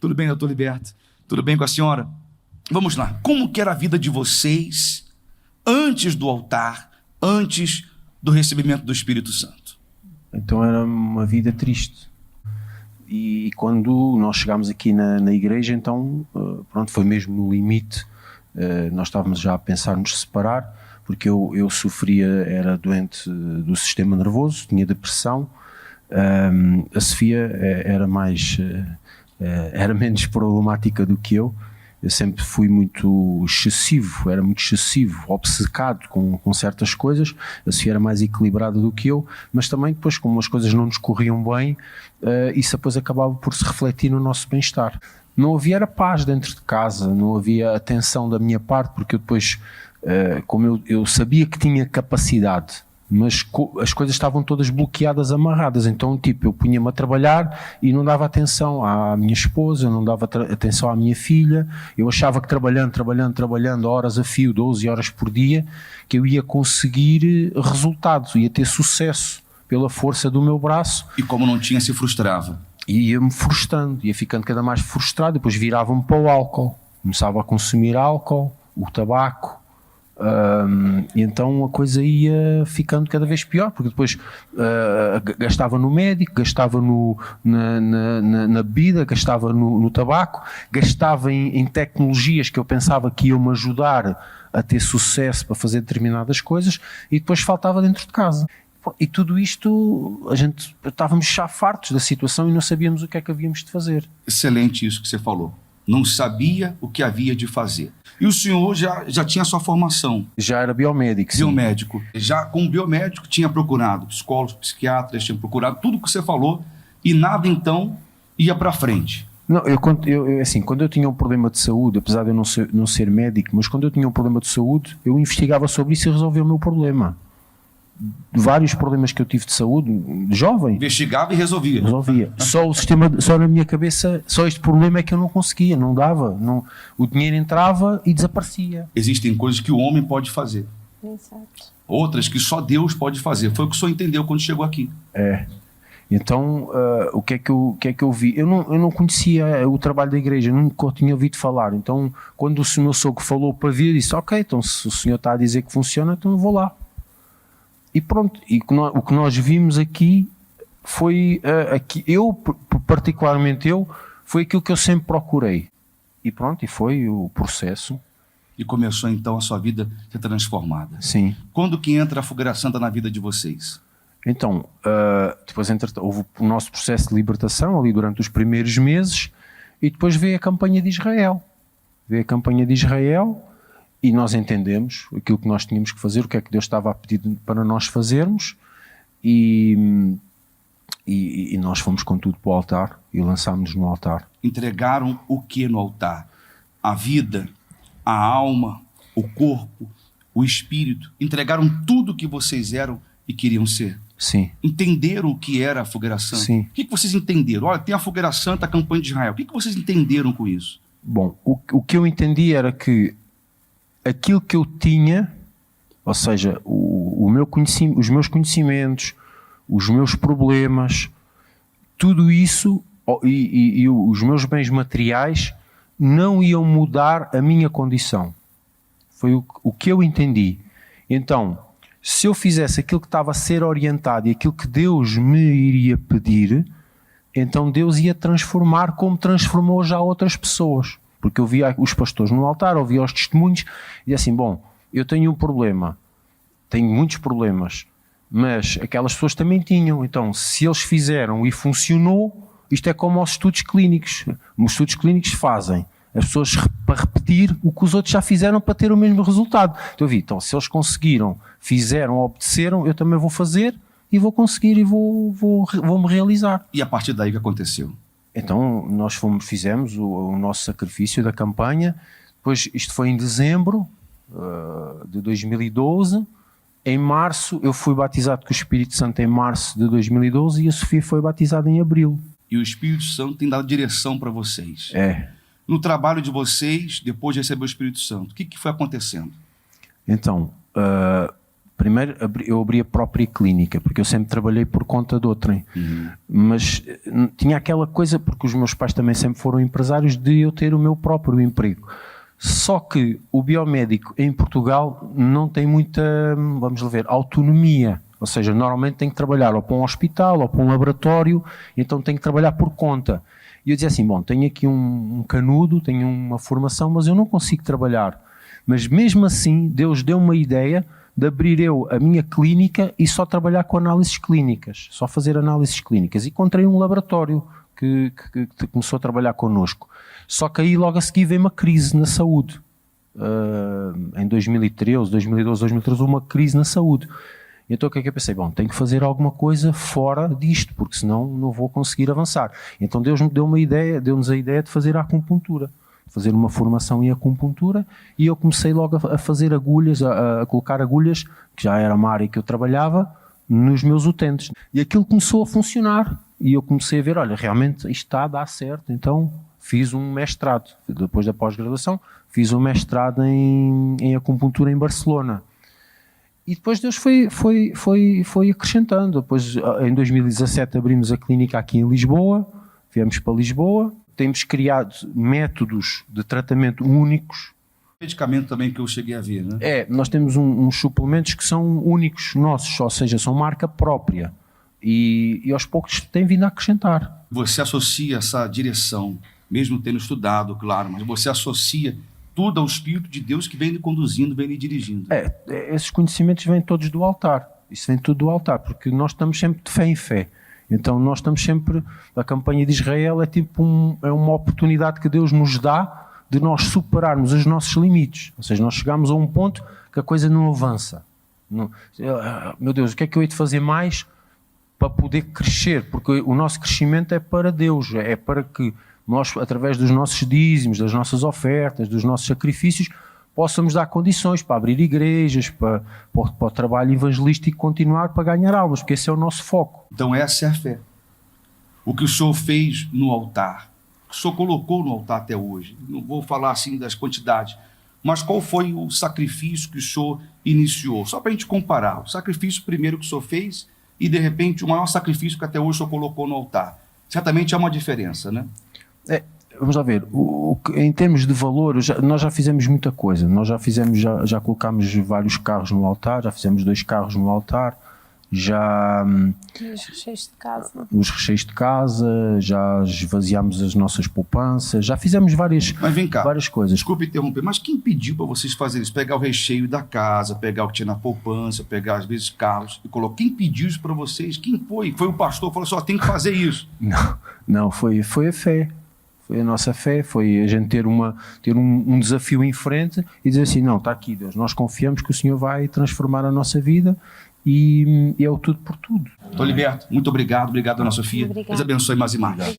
Tudo bem, doutor Liberto? Tudo bem com a senhora? Vamos lá. Como que era a vida de vocês antes do altar, antes do recebimento do Espírito Santo? Então era uma vida triste. E quando nós chegámos aqui na igreja, então, pronto, foi mesmo no limite. Nós estávamos já a pensar nos separar, porque eu sofria, era doente do sistema nervoso, tinha depressão. A Sofia era menos problemática do que eu. Eu sempre fui muito excessivo, obcecado com certas coisas. A Sofia era mais equilibrada do que eu, mas também depois, como as coisas não nos corriam bem, isso depois acabava por se refletir no nosso bem-estar. Não havia era paz dentro de casa, não havia atenção da minha parte, porque eu depois, como eu sabia que tinha capacidade, mas as coisas estavam todas bloqueadas, amarradas, então tipo, eu punha-me a trabalhar e não dava atenção à minha esposa, não dava atenção à minha filha. Eu achava que trabalhando horas a fio, 12 horas por dia, que eu ia conseguir resultados, ia ter sucesso pela força do meu braço. E como não tinha, se frustrava? E ia-me frustrando, ia ficando cada mais frustrado, depois virava-me para o álcool, começava a consumir álcool, o tabaco. E então a coisa ia ficando cada vez pior, porque depois gastava no médico, gastava na bebida, gastava no tabaco, gastava em tecnologias que eu pensava que iam-me ajudar a ter sucesso para fazer determinadas coisas, e depois faltava dentro de casa. E tudo isto, estávamos já fartos da situação e não sabíamos o que é que havíamos de fazer. Excelente isso que você falou. Não sabia o que havia de fazer. E o senhor já tinha sua formação. Já era biomédico, sim. Biomédico. Já como biomédico tinha procurado psicólogos, psiquiatras, tinha procurado tudo que você falou e nada então ia para frente. Não, quando eu tinha um problema de saúde, apesar de eu não ser médico, mas quando eu tinha um problema de saúde, eu investigava sobre isso e resolvia o meu problema. Vários problemas que eu tive de saúde, jovem. Investigava e resolvia. Só na minha cabeça, só este problema é que eu não conseguia, não dava. O dinheiro entrava e desaparecia. Existem coisas que o homem pode fazer. Exato. Outras que só Deus pode fazer. Foi o que o senhor entendeu quando chegou aqui. Então, o que é que eu vi? Eu não conhecia o trabalho da igreja, nunca tinha ouvido falar. Então, quando o meu sogro falou para vir, eu disse, ok, então se o senhor está a dizer que funciona, então eu vou lá. E pronto, o que nós vimos aqui foi, particularmente foi aquilo que eu sempre procurei. E pronto, e foi o processo. E começou então a sua vida a ser transformada. Sim. Quando que entra a fogueira santa na vida de vocês? Então, depois houve o nosso processo de libertação ali durante os primeiros meses, e depois veio a campanha de Israel. E nós entendemos aquilo que nós tínhamos que fazer, o que é que Deus estava a pedir para nós fazermos, e nós fomos com tudo para o altar e lançámos-nos no altar. Entregaram o que no altar? A vida, a alma, o corpo, o espírito. Entregaram tudo o que vocês eram e queriam ser. Sim. Entenderam o que era a fogueira santa? Sim. O que vocês entenderam? Olha, tem a fogueira santa, a campanha de Israel. O que vocês entenderam com isso? Bom, o que eu entendi era que aquilo que eu tinha, ou seja, os meus conhecimentos, os meus problemas, tudo isso e os meus bens materiais não iam mudar a minha condição. Foi o que eu entendi. Então, se eu fizesse aquilo que estava a ser orientado e aquilo que Deus me iria pedir, então Deus ia transformar como transformou já outras pessoas. Porque eu via os pastores no altar, ouvia os testemunhos e dizia assim, bom, eu tenho um problema, tenho muitos problemas, mas aquelas pessoas também tinham. Então, se eles fizeram e funcionou, isto é como aos estudos clínicos. Os estudos clínicos fazem as pessoas para repetir o que os outros já fizeram para ter o mesmo resultado. Então, eu vi, então, se eles conseguiram, fizeram, obedeceram, eu também vou fazer e vou conseguir e vou-me realizar. E a partir daí o que aconteceu? Então nós fizemos o nosso sacrifício da campanha. Depois, isto foi em dezembro de 2012. Em março eu fui batizado com o Espírito Santo em março de 2012 e a Sofia foi batizada em abril. E o Espírito Santo tem dado direção para vocês. No trabalho de vocês, depois de receber o Espírito Santo, o que foi acontecendo? Então, Primeiro, eu abri a própria clínica, porque eu sempre trabalhei por conta de outrem. Mas tinha aquela coisa, porque os meus pais também sempre foram empresários, de eu ter o meu próprio emprego. Só que o biomédico em Portugal não tem muita, vamos lá ver, autonomia. Ou seja, normalmente tem que trabalhar ou para um hospital ou para um laboratório, então tem que trabalhar por conta. E eu dizia assim, bom, tenho aqui um canudo, tenho uma formação, mas eu não consigo trabalhar. Mas mesmo assim, Deus deu uma ideia de abrir eu a minha clínica e só trabalhar com análises clínicas, só fazer análises clínicas. E encontrei um laboratório que começou a trabalhar connosco. Só que aí logo a seguir veio uma crise na saúde. Em 2013, 2012, 2013, uma crise na saúde. Então o que é que eu pensei? Bom, tenho que fazer alguma coisa fora disto, porque senão não vou conseguir avançar. Então Deus me deu uma ideia, deu-nos a ideia de fazer a acupuntura. Fazer uma formação em acupuntura, e eu comecei logo a fazer agulhas, a colocar agulhas, que já era uma área que eu trabalhava, nos meus utentes. E aquilo começou a funcionar, e eu comecei a ver, olha, realmente isto está a dar certo. Então fiz um mestrado, depois da pós-graduação, fiz um mestrado em acupuntura em Barcelona. E depois Deus foi acrescentando. Depois, em 2017, abrimos a clínica aqui em Lisboa, viemos para Lisboa. Temos criado métodos de tratamento únicos. Medicamento também que eu cheguei a ver, né? Nós temos uns suplementos que são únicos nossos, ou seja, são marca própria. E aos poucos tem vindo a acrescentar. Você associa essa direção, mesmo tendo estudado, claro, mas você associa tudo ao Espírito de Deus que vem lhe conduzindo, vem lhe dirigindo. Esses conhecimentos vêm todos do altar. Isso vem tudo do altar, porque nós estamos sempre de fé em fé. Então nós estamos sempre, a campanha de Israel é tipo uma oportunidade que Deus nos dá de nós superarmos os nossos limites. Ou seja, nós chegamos a um ponto que a coisa não avança. Meu Deus, o que é que eu hei de fazer mais para poder crescer? Porque o nosso crescimento é para Deus, é para que nós, através dos nossos dízimos, das nossas ofertas, dos nossos sacrifícios, possamos dar condições para abrir igrejas, para o trabalho evangelístico continuar, para ganhar almas, porque esse é o nosso foco. Então essa é a fé. O que o Senhor fez no altar, o que o Senhor colocou no altar até hoje. Não vou falar assim das quantidades, mas qual foi o sacrifício que o Senhor iniciou? Só para a gente comparar, o sacrifício primeiro que o Senhor fez e de repente o maior sacrifício que até hoje o Senhor colocou no altar. Certamente há uma diferença, né? Vamos lá ver, em termos de valor, nós já fizemos muita coisa. Nós já colocámos vários carros no altar, já fizemos 2 carros no altar, já os recheios de casa, já esvaziámos as nossas poupanças, já fizemos várias coisas. Desculpe interromper, mas quem pediu para vocês fazerem isso? Pegar o recheio da casa, pegar o que tinha na poupança, pegar às vezes carros e colocar. Quem pediu isso para vocês? Quem foi? Foi o pastor que falou assim, tem que fazer isso. Não, foi a fé. Foi a nossa fé, foi a gente ter um desafio em frente e dizer assim, não, está aqui Deus, nós confiamos que o Senhor vai transformar a nossa vida e é o tudo por tudo. Estou liberto. Muito obrigado, Dona Sofia. Deus abençoe mais e mais.